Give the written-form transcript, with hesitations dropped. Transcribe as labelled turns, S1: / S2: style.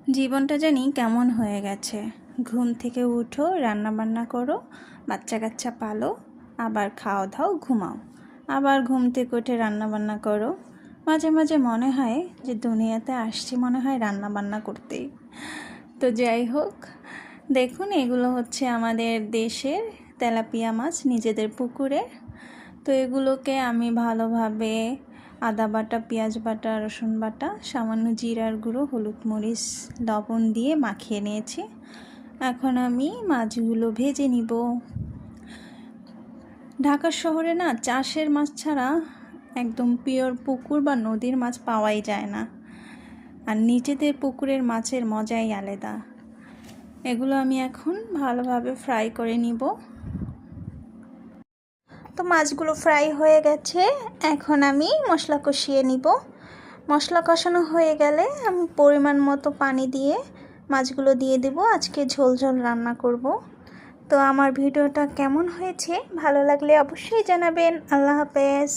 S1: জীবনটা জানি কেমন হয়ে গেছে। ঘুম থেকে উঠো, রান্না বান্না করো, বাচ্চা কাচ্চা পালো, আবার খাও দাও, ঘুমাও, আবার ঘুম থেকে উঠে রান্না বান্না করো। মাঝে মাঝে মনে হয় যে দুনিয়াতে আসছি মনে হয় রান্না বান্না করতেই। তো যাই হোক, দেখুন এগুলো হচ্ছে আমাদের দেশের তেলাপিয়া মাছ, নিজেদের পুকুরে। তো এগুলোকে আমি ভালোভাবে আদা বাটা, পেঁয়াজ বাটা, রসুন বাটা, সামান্য জিরার গুঁড়ো, হলুদ মরিচ, লবণ দিয়ে মাখিয়ে নিয়েছি। এখন আমি মাছগুলো ভেজে নিব। ঢাকা শহরে না চাষের মাছ ছাড়া একদম পিওর পুকুর বা নদীর মাছ পাওয়াই যায় না। আর নিজেদের পুকুরের মাছের মজাই আলাদা। এগুলো আমি এখন ভালোভাবে ফ্রাই করে নিব। তো মাছগুলো ফ্রাই হয়ে গেছে, এখন আমি মশলা কষিয়ে নিব। মশলা কষানো হয়ে গেলে আমি পরিমাণ মতো পানি দিয়ে মাছগুলো দিয়ে দেব। আজকে ঝোল ঝোল রান্না করব। তো আমার ভিডিওটা কেমন হয়েছে, ভালো লাগলে অবশ্যই জানাবেন। আল্লাহ হাফেজ।